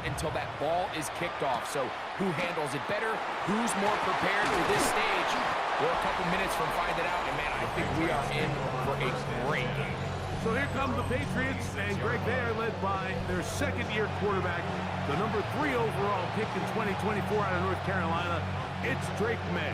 until that ball is kicked off. So who handles it better? Who's more prepared for this stage? We're a couple minutes from finding out, and man, I think we are in for a great game. So here come the Patriots, and Greg, they are led by their second-year quarterback, the number 3 overall pick in 2024 out of North Carolina. It's Drake May.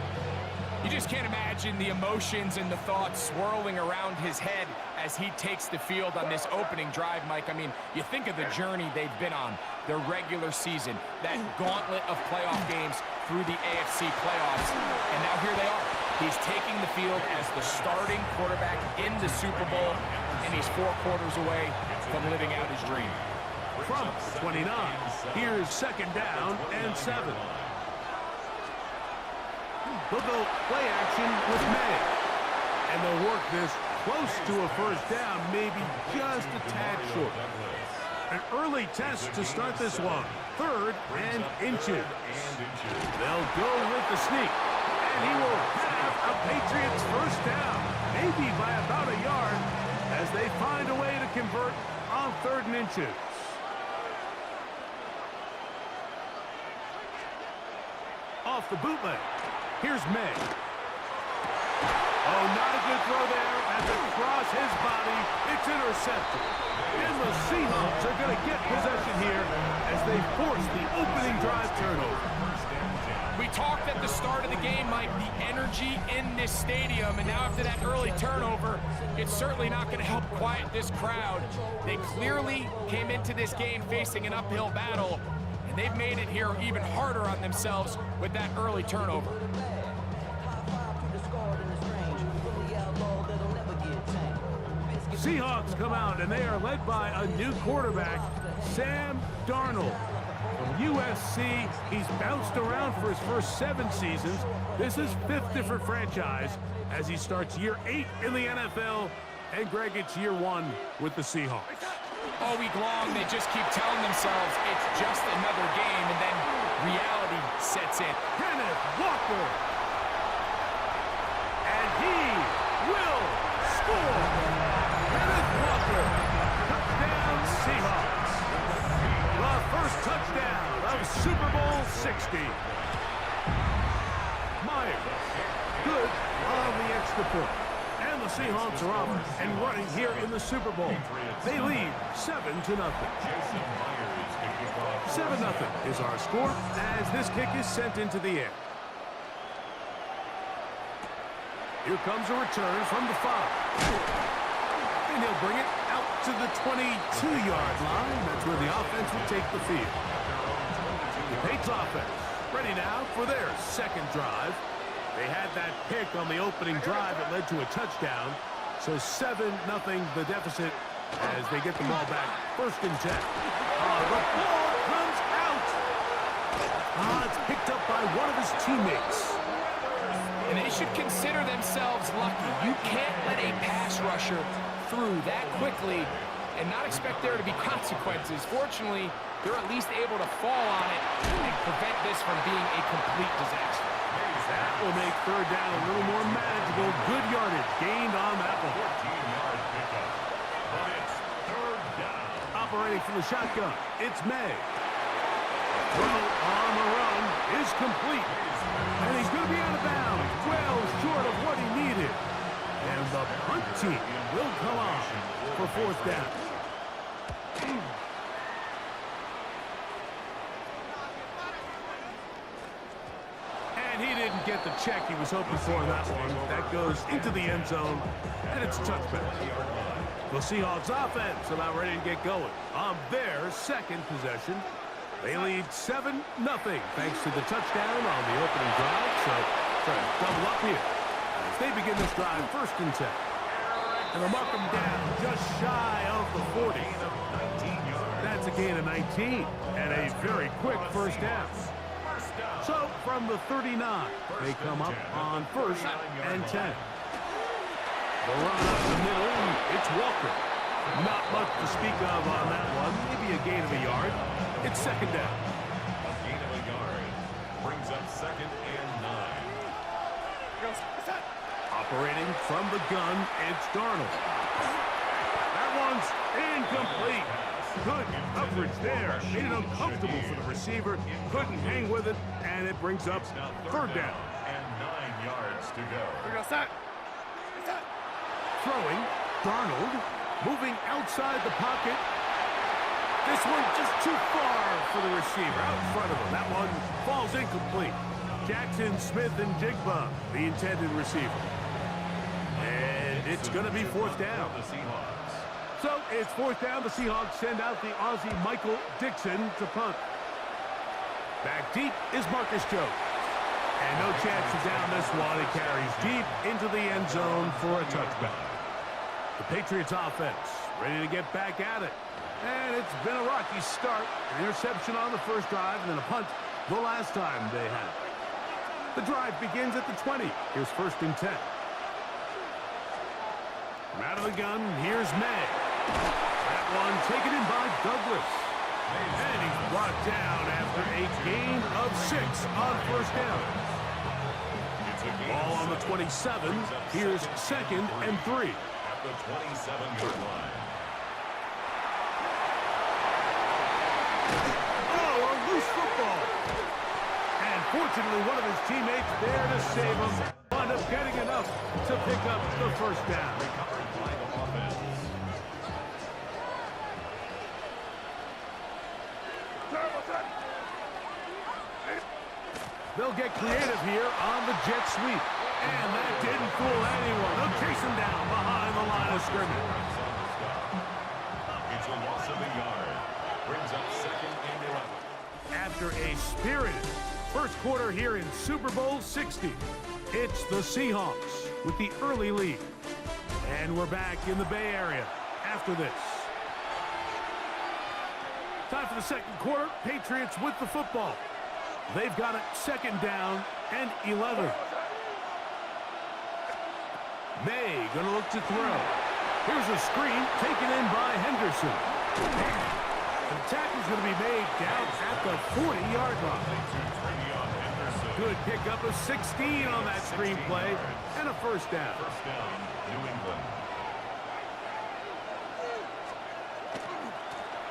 You just can't imagine the emotions and the thoughts swirling around his head as he takes the field on this opening drive, Mike. I mean, you think of the journey they've been on, their regular season, that gauntlet of playoff games through the AFC playoffs, and now here they are. He's taking the field as the starting quarterback in the Super Bowl, and he's 4 quarters away from living out his dream. From 29, here's second down and 7. They'll go play action with May. And they'll work this close to a first down, maybe just a tad short. An early test to start this one. 3rd and inches. They'll go with the sneak. And he will have a Patriots first down, maybe by about a yard, as they find a way to convert on 3rd and inches. Off the bootleg. Here's May. Oh, not a good throw there. As across his body, it's intercepted. And the Seahawks are going to get possession here as they force the opening drive turnover. We talked at the start of the game, Mike, the energy in this stadium, and now after that early turnover, it's certainly not going to help quiet this crowd. They clearly came into this game facing an uphill battle, and they've made it here even harder on themselves with that early turnover. Seahawks come out, and they are led by a new quarterback, Sam Darnold. From USC, he's bounced around for his first 7 seasons. This is 5th different franchise as he starts year 8 in the NFL, and Greg, it's year 1 with the Seahawks. All week long, they just keep telling themselves it's just another game, and then reality sets in. Kenneth Walker. And he will score. Kenneth Walker. Touchdown, Seahawks. The first touchdown of Super Bowl 60. Myers. Good on the extra point. And the Seahawks are off and running here in the Super Bowl. They lead 7-0. 7-0 is our score as this kick is sent into the air. Here comes a return from the 5. And he'll bring it out to the 22-yard line. That's where the offense will take the field. The Patriots offense ready now for their second drive. They had that pick on the opening drive that led to a touchdown. So 7-0 the deficit as they get the ball back. 1st and 10. The ball comes out. It's picked up by one of his teammates. And they should consider themselves lucky. You can't let a pass rusher through that quickly and not expect there to be consequences. Fortunately, they're at least able to fall on it and prevent this from being a complete disaster. That will make 3rd down a little more manageable. Good yardage gained on that one. 14-yard pickup. But it's 3rd down. Operating from the shotgun, it's May. Throw on the run is complete. And he's going to be out of bounds. Well short of what he needed. And the punt team will come on for 4th down. And he didn't get the check he was hoping for in that one. That goes into the end zone, and it's a touchback. The Seahawks offense about ready to get going on their second possession. They lead 7-0 thanks to the touchdown on the opening drive. So try to double up here as they begin this drive 1st and 10. And they'll mark them down just shy of the 40. That's a gain of 19 and a very quick first down. So from the 39, they come up on 1st and 10. The run up the middle, it's Walker. Not much to speak of on that one. Maybe a gain of a yard. It's 2nd down. A gain of a yard brings up 2nd and 9. Operating from the gun, it's Darnold. That one's incomplete. Good coverage there. Made it uncomfortable for the receiver. Couldn't hang with it, and it brings up third down. And 9 yards to go. Throwing, Darnold, moving outside the pocket. This one just too far for the receiver, out in front of him. That one falls incomplete. Jackson, Smith, and Jigba, the intended receiver. And it's going to be fourth down. The Seahawks. So it's fourth down. The Seahawks send out the Aussie Michael Dixon to punt. Back deep is Marcus Jones. And no chance to down this one. It carries deep into the end zone for a touchback. The Patriots offense ready to get back at it. And it's been a rocky start. An interception on the first drive and then a punt the last time they had it. The drive begins at the 20. Here's first and 10. From out of the gun, here's May. That one taken in by Douglas. And he's brought down after a gain of 6 on first down. Ball on the 27. Here's second and 3. At the 27-yard line. Oh, a loose football. And fortunately, one of his teammates there to save him. Wound up getting enough to pick up the first down. Recovered by the offense. They'll get creative here on the jet sweep. And that didn't fool anyone. They'll chase him down behind the line of scrimmage. It's a loss of a yard. Brings up second and 11. After a spirited first quarter here in Super Bowl 60, it's the Seahawks with the early lead. And we're back in the Bay Area after this. Time for the second quarter. Patriots with the football. They've got it second down and 11. May gonna look to throw. Here's a screen taken in by Henderson. The tackle's gonna be made down at the 40-yard line. Good pickup of 16 on that screen play and a first down. First down, New England.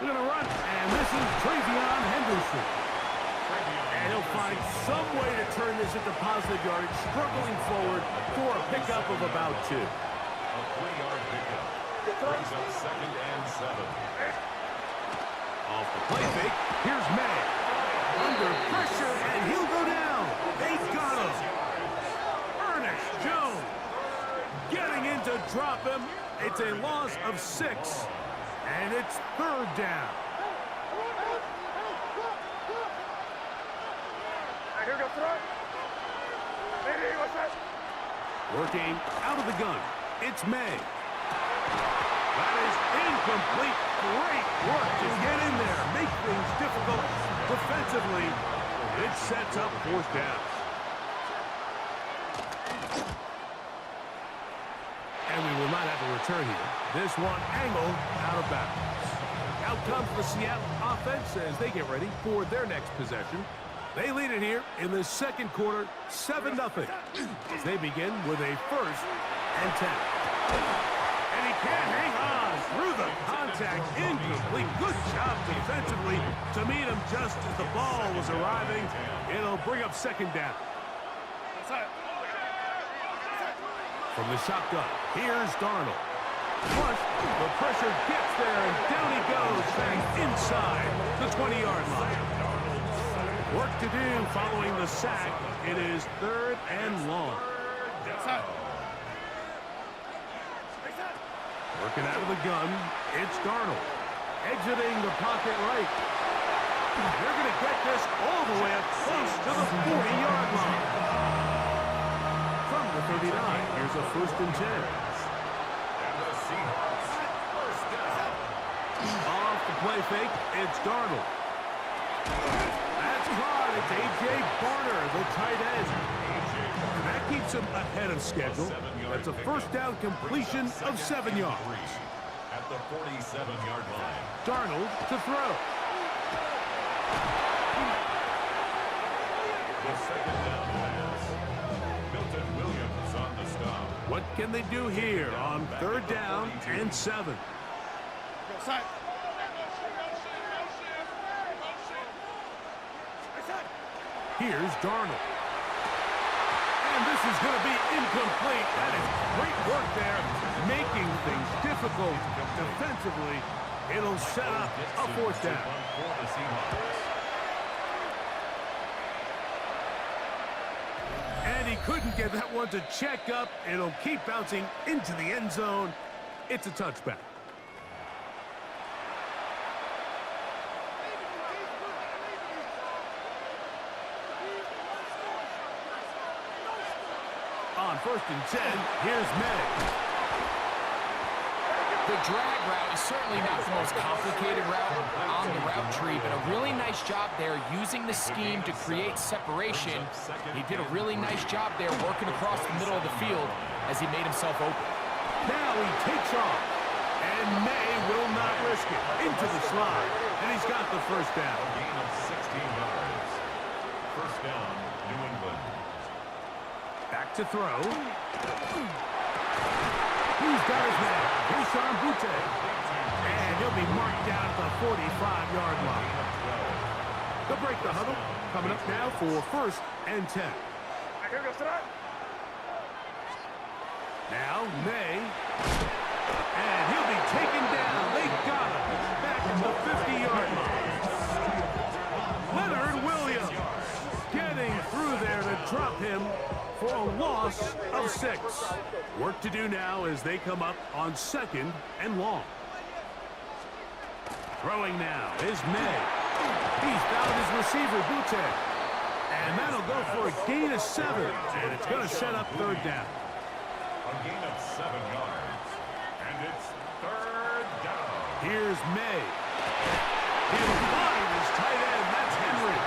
They're gonna run, and this is Travion Henderson. And he'll find some way to turn this into positive yardage, struggling forward for a pickup of about 2. A 3-yard pickup. Brings up second and 7. Off the play fake, here's May. Under pressure, and he'll go down. They got him. Ernest Jones getting in to drop him. It's a loss of 6, and it's third down. Working out of the gun, it's May. That is incomplete. Great work to get in there, make things difficult defensively. It sets up fourth down. And we will not have a return here. This one angled out of bounds. Out comes the Seattle offense as they get ready for their next possession. They lead it here in the second quarter, 7-0, as they begin with a first and 10. And he can't hang on through the contact. Incomplete. Good job defensively to meet him just as the ball was arriving. It'll bring up second down. From the shotgun, here's Darnold. Flush, the pressure gets there, and down he goes, back inside the 20-yard line. Work to do following the sack. It is third and long. Working out of the gun, it's Darnold. Exiting the pocket right. They're going to get this all the way up close to the 40-yard line. From the 39, here's a first and 10. And the Seahawks first down. Off the play fake, it's Darnold. That's caught. It's A.J. Barner, the tight end. And that keeps him ahead of schedule. That's a first down completion of 7 yards. At the 47-yard line. Darnold to throw. The second down pass. Milton Williams on the stop. What can they do here on third down and 7? Here's Darnold. And this is going to be incomplete. That is great work there, making things difficult defensively. It'll set up a fourth down. And he couldn't get that one to check up. It'll keep bouncing into the end zone. It's a touchback. On 1st and 10, here's Madden. The drag route is certainly not the most complicated route on the route tree, but a really nice job there using the scheme to create separation. He did a really nice job there working across the middle of the field as he made himself open. Now he takes off, and May will not risk it. Into the slide, and he's got the first down. A gain of 16 yards. First down, New England. Back to throw. He's got his man, Butte. And he'll be marked down at the 45-yard line. They'll break the huddle. Coming up now for 1st and 10. Now, May. And he'll be taken down. They got him. Back at the 50-yard line. Leonard Williams getting through there to drop him for a loss of 6. Work to do now as they come up on 2nd and long. Throwing now is May. He's found his receiver, Butte. And that'll go for a gain of 7. And it's going to set up 3rd down. A gain of 7 yards. And it's 3rd down. Here's May. He'll find his tight end. That's Henry.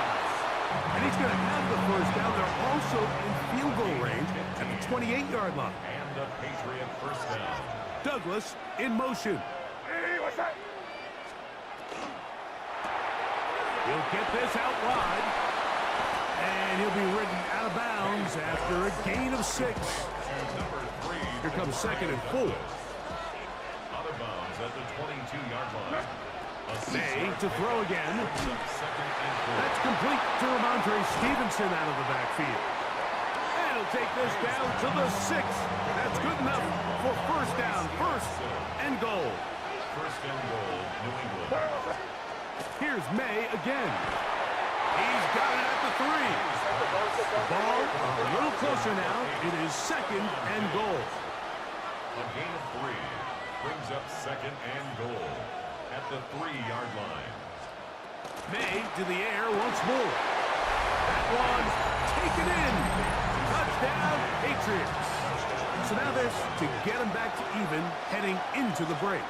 And he's going to have the first down. They're also in field goal range at the 28-yard line. And a Patriot first down. Douglas in motion. Hey, what's that? He'll get this out wide. And he'll be ridden out of bounds after a gain of 6. Number 3. Here comes 2nd and 4. Out of bounds at the 22-yard line. May to throw again. 2nd and 4. That's complete to Ramondre Stevenson out of the backfield. And he'll take this down to the 6. That's good enough for first down, 1st and goal. First and goal, New England. Here's May again. He's got it at the 3. Ball a little closer now. It is 2nd and goal. A gain of 3 brings up 2nd and goal at the 3-yard line. May to the air once more. That one taken in. Touchdown, Patriots. So now this to get them back to even heading into the break.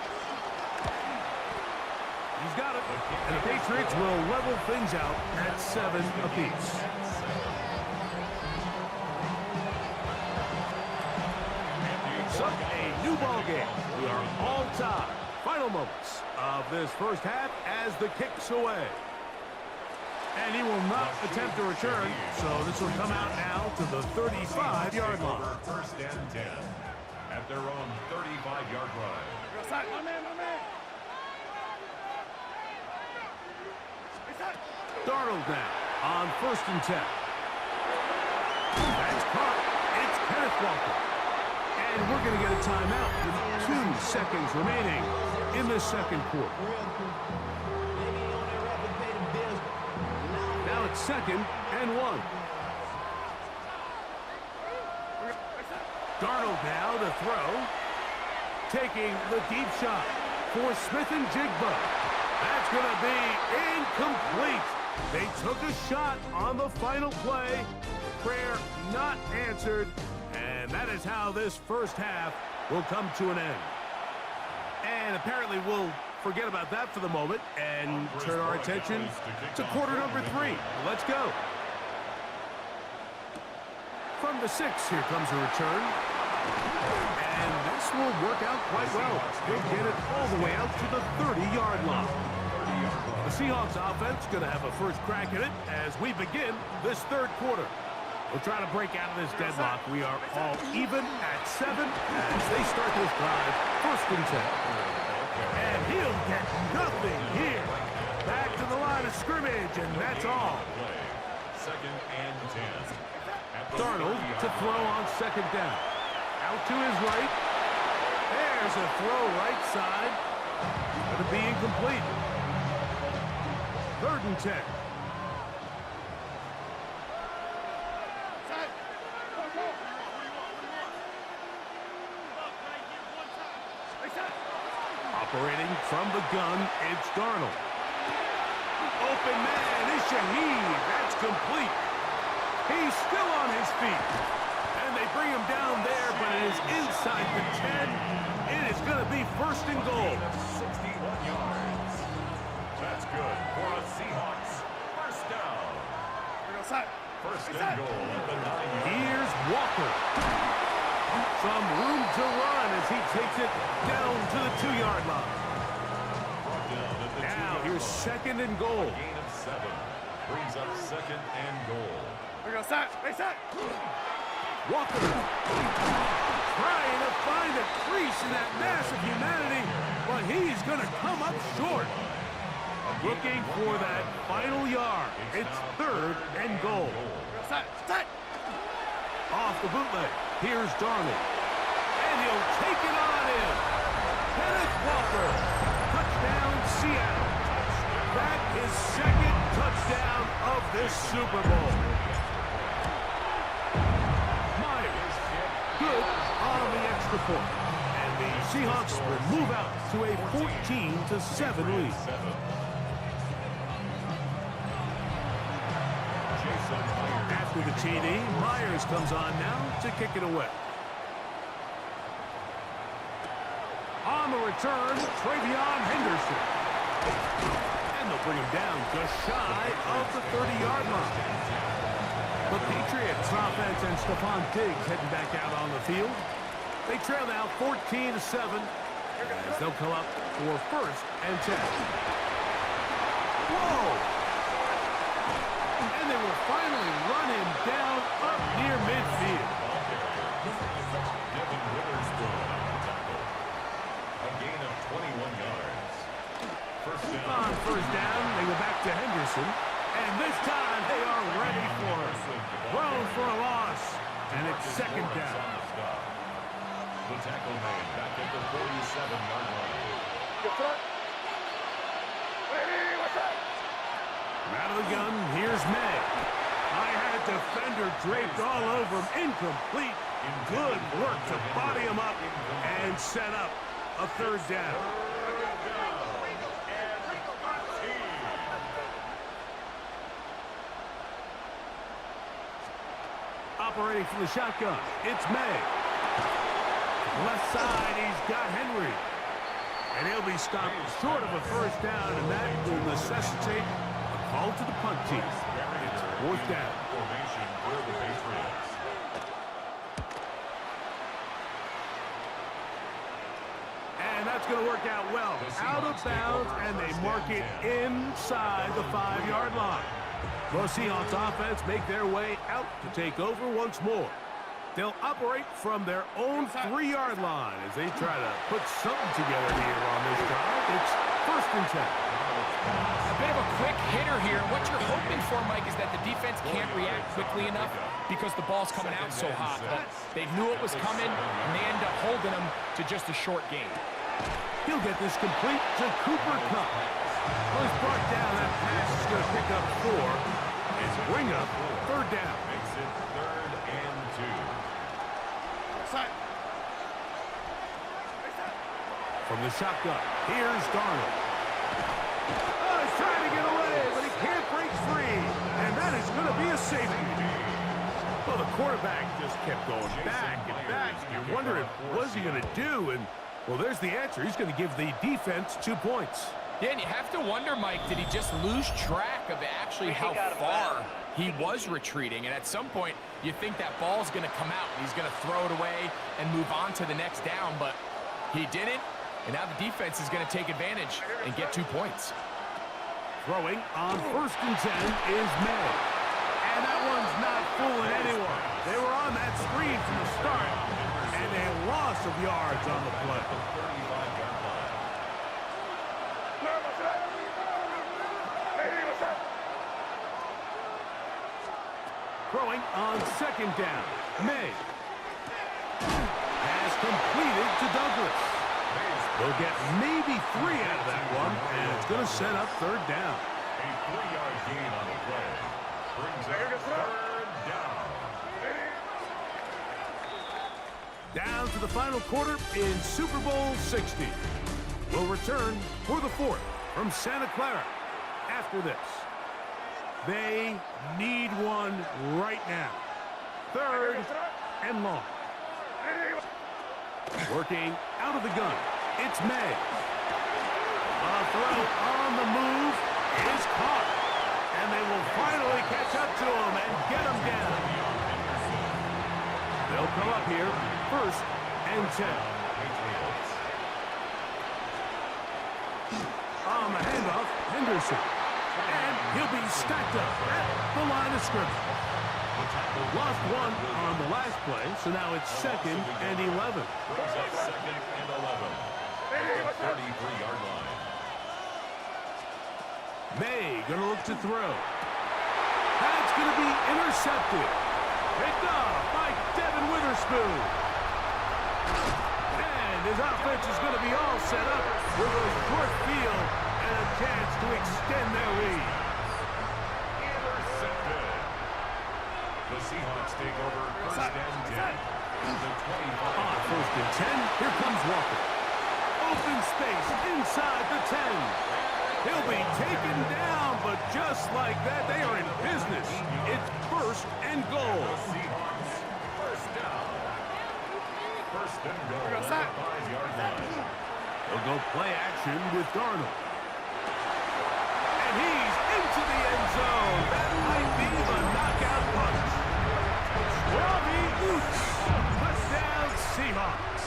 He's got it. And the Patriots will level things out at 7 apiece. So, a new ball game. We are all tied. Final moments of this first half as the kick's away. And he will not attempt to return, so this will come out now to the 35-yard line. First and 10 at their own 35-yard line. My man, my man. Darnold now on 1st and 10. That's caught. It's Kenneth Walker. And we're going to get a timeout with 2 seconds remaining in the 2nd quarter. Now it's 2nd and 1. Darnold now to throw. Taking the deep shot for Smith and Jigba. That's going to be incomplete. They took a shot on the final play. Prayer not answered. And that is how this first half will come to an end. And apparently we'll forget about that for the moment and turn our attention to quarter number 3. Let's go. From the 6, here comes a return. And this will work out quite well. They'll get it all the way out to the 30-yard line. The Seahawks offense going to have a first crack at it as we begin this 3rd quarter. We'll try to break out of this deadlock. We are all even at 7 as they start this drive, 1st and 10. And he'll get nothing here. Back to the line of scrimmage, and that's all. second and 10. At the Darnold 30-yard to line. throw on second down. Out to his right. There's a throw right side. Going to be incomplete. 3rd and 10. Operating from the gun, it's Darnold. Open man is Shaheed. That's complete. He's still on his feet. And they bring him down there, but it is inside the 10. It is going to be 1st and goal. 61 yards. That's good for a Seahawks. First down. First and goal at the 9-yard. Here's Walker. Some room to run as he takes it down to the 2-yard line. Brought down at the Now 2-yard here's line. 2nd and goal. Gain of 7. Brings up 2nd and goal. Walker trying to find a crease in that mass of humanity, but he's going to come up short. Looking for that final yard. It's 3rd and goal. Off the bootleg. Here's Darnold. And he'll take it on in. Kenneth Walker. Touchdown, Seattle. That is 2nd touchdown of this Super Bowl. Myers. Good on the extra point. And the Seahawks will move out to a 14-7 lead. After the TD, Myers comes on now to kick it away. On the return, Travion Henderson. And they'll bring him down just shy of the 30-yard line. The Patriots offense and Stephon Diggs heading back out on the field. They trail now 14-7 as they'll come up for 1st and 10. Whoa! And they will finally run him down up near midfield. Devin Witherspoon on the tackle. A gain of 21 yards. First down. On 1st down, they go back to Henderson. And this time they are ready for it. Thrown for a loss. And it's 2nd down. The tackle made back at the 47-yard line. Out of the gun, here's May. I had a defender draped all over him. Incomplete. Good work to body him up and set up a 3rd down. Operating from the shotgun, it's May. Left side, he's got Henry. And he'll be stopped short of a 1st down, and that will necessitate a call to the punt team. It's 4th down. Formation for the Patriots. And that's going to work out well. Out of bounds, and they mark it inside the 5-yard line. The Seahawks offense make their way out to take over once more. They'll operate from their own 3-yard line as they try to put something together here on this drive. It's 1st and 10. A bit of a quick hitter here. What you're hoping for, Mike, is that the defense can't react quickly enough because the ball's coming out so hot. But they knew it was coming, and they end up holding them to just a short gain. He'll get this complete to Cooper Kupp. Well, he's brought down. That pass is going to pick up 4 and bring up 3rd down. Makes it 3rd and 2. From the shotgun, here's Darnold. Oh, he's trying to get away, but he can't break free. And that is going to be a safety. Well, the quarterback just kept going back and back. You're wondering, what's he going to do? And, well, there's the answer. He's going to give the defense 2 points. Yeah, and you have to wonder, Mike, did he just lose track of actually how far he was retreating? And at some point, you think that ball's going to come out. He's going to throw it away and move on to the next down, but he didn't. And now the defense is going to take advantage and get 2 points. Throwing on 1st and 10 is May. And that one's not fooling anyone. They were on that screen from the start, and a loss of yards on the play. Throwing on second down. May has completed to Douglas. They'll get maybe 3 out of that one, and it's going to set up third down. A 3-yard gain on the play. Brings up third down. Down to the final quarter in Super Bowl 60. We'll return for the fourth from Santa Clara after this. They need one right now. Third and long. Working out of the gun. It's May. A throw on the move is caught. And they will finally catch up to him and get him down. They'll come up here, first and 10. On the handoff, Henderson. And he'll be stacked up at the line of scrimmage. Lost one on the last play, so now it's second and 11. Brings up second and 11. 33-yard line. May gonna look to throw. That's gonna be intercepted. Picked off by Devin Witherspoon. And his offense is gonna be all set up with a short field and a chance to extend their lead. Intercepted. The Seahawks take over first and 10. The 25. On first and 10, here comes Walker. Open space inside the 10. He'll be taken down, but just like that, they are in business. It's first and goal. Seahawks, first down. First and goal at the 5-yard line. They'll go play action with Darnold. And he's into the end zone. That might be the knockout punch. Robbie Oots. Touchdown, Seahawks.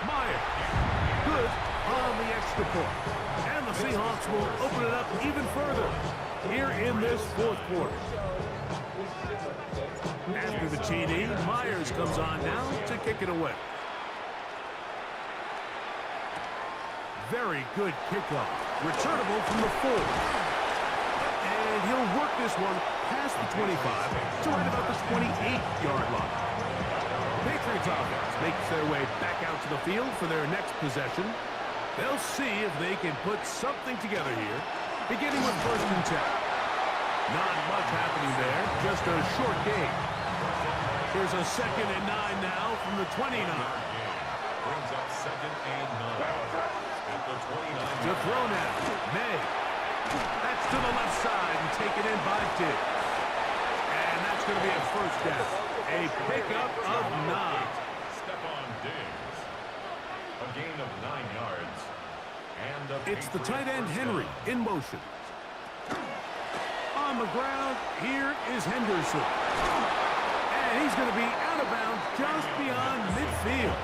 Meyer. Good on the extra point. And the Seahawks will open it up even further here in this fourth quarter. After the TD, Myers comes on now to kick it away. Very good kickoff. Returnable from the 4. And he'll work this one past the 25 to right about the 28-yard line. Patriots offense makes their way back out to the field for their next possession. They'll see if they can put something together here, beginning with first and 10. Not much happening there, just a short gain. Here's a second and 9 now from the 29. Brings up second and 9. At the 29. To throw now, May. That's to the left side and taken in by Diggs. And that's going to be a first down. A pickup of 9. Stephon Diggs. A gain of 9 yards. And It's the tight end Henry in motion. On the ground, here is Henderson. And he's going to be out of bounds just beyond midfield.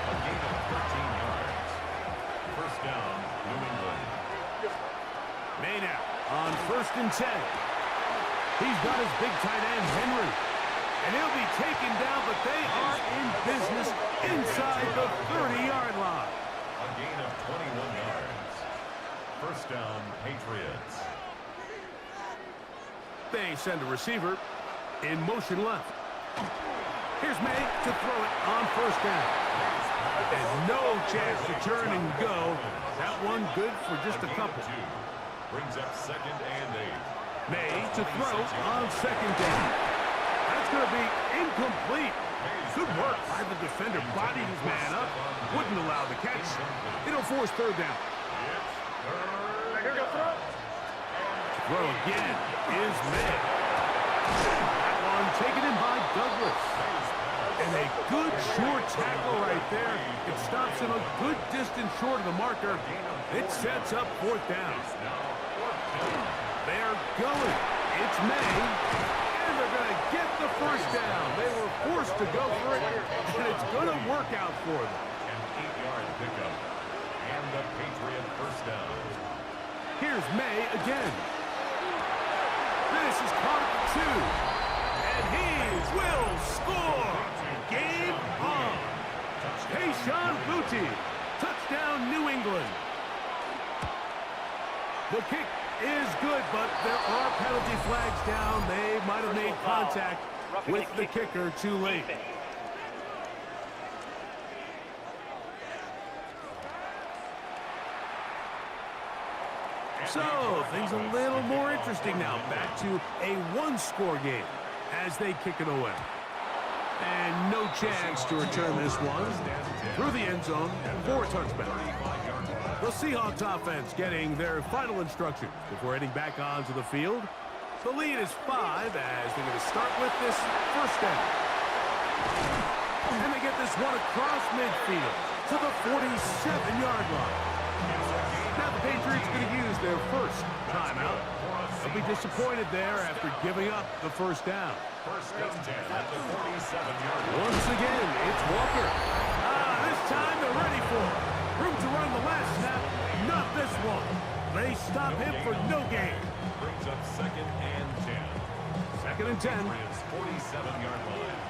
A gain of 13 yards. First down, New England. May now on first and 10. He's got his big tight end, Henry. And he'll be taken down, but they are in business inside the 30-yard line. A gain of 21 yards. First down, Patriots. They send a receiver in motion left. Here's May to throw it on first down. And no chance to turn and go. That one good for just a couple. Brings up second and 8. May to throw on second down. That's going to be incomplete. Good work by the defender. Bodied his man up. Wouldn't allow the catch. It'll force third down. Throw again is May. That one taken in by Douglas. And a good short tackle right there. It stops him a good distance short of the marker. It sets up fourth down. They're going. It's May. And they're going to get the first down. They were forced to go for it, and it's going to work out for them. An 8-yard pickup. And the Patriot first down. Here's May again. This is caught at 2. And he will score. Game on. Tayshaun Boutte. Touchdown, New England. The kick is good, but there are penalty flags down. They might have made contact with the kicker too late. So, things a little more interesting now. Back to a one-score game as they kick it away. And no chance to return this one through the end zone for a touchback. The Seahawks offense getting their final instructions before heading back onto the field. The lead is 5 as they're going to start with this first down. And they get this one across midfield to the 47-yard line. Now the Patriots are going to use their first timeout. They'll be disappointed there after giving up the first down. First and 10 at the 47-yard line. Once again, it's Walker. This time they're ready for it. Room to run the last snap, not this one. They stop him for no gain. Brings up second and 10. Second and 10. 47-yard line.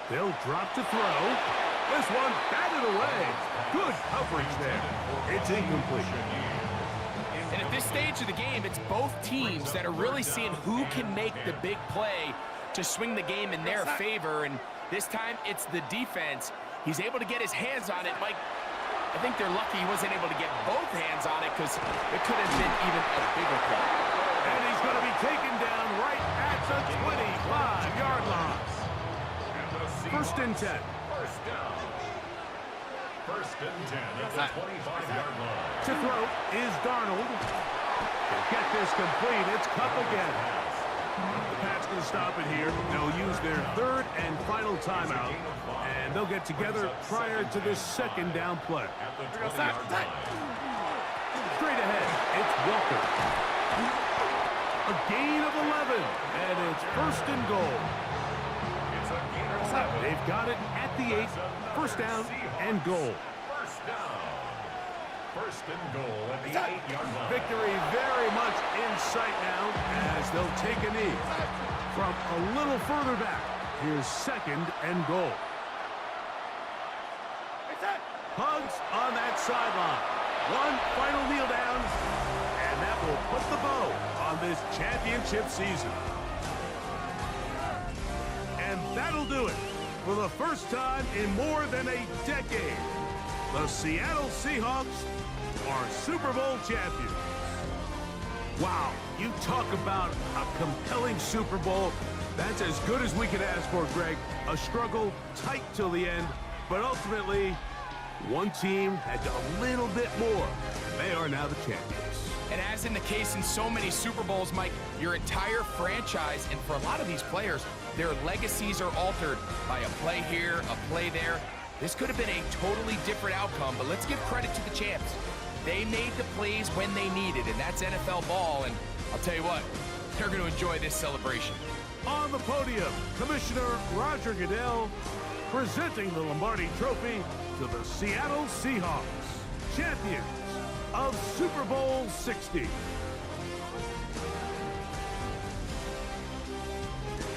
They'll drop to throw. This one batted away. Good coverage there. It's incomplete. And at this stage of the game, it's both teams that are really seeing who can make the big play to swing the game in their favor. And this time, it's the defense. He's able to get his hands on it. Mike, I think they're lucky he wasn't able to get both hands on it because it could have been even a bigger play. And he's going to be taken down right at the 25-yard line. First and 10. First down. First and 10 at the 25-yard line. To throw is Darnold. They'll get this complete. It's Cup again. The Pats going to stop it here. They'll use their third and final timeout. And they'll get together prior to this second down play. At the 20-yard line. Straight ahead, it's Walker. A gain of 11. And it's first and goal. It's a gain of 11. They've got it at the 8. First down and goal. First down. First and goal at the 8-yard line. Victory very much in sight now as they'll take a knee. From a little further back, here's second and goal. Hugs on that sideline. One final kneel down, and that will put the bow on this championship season. And that'll do it. For the first time in more than a decade, the Seattle Seahawks are Super Bowl champions. Wow, you talk about a compelling Super Bowl. That's as good as we could ask for, Greg. A struggle tight till the end, but ultimately, one team had a little bit more. They are now the champions. And as in the case in so many Super Bowls, Mike, your entire franchise, and for a lot of these players, their legacies are altered by a play here, a play there. This could have been a totally different outcome, but let's give credit to the champs. They made the plays when they needed, and that's NFL ball, and I'll tell you what, they're going to enjoy this celebration. On the podium, Commissioner Roger Goodell presenting the Lombardi Trophy to the Seattle Seahawks, champions of Super Bowl 60.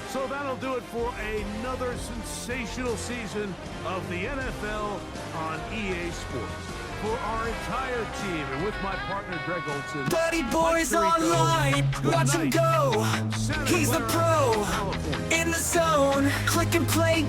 So that'll do it for another sensational season of the NFL on EA Sports. For our entire team and with my partner Greg Olson, Buddy boys online, watch him go. He's the pro in the zone. Click and play.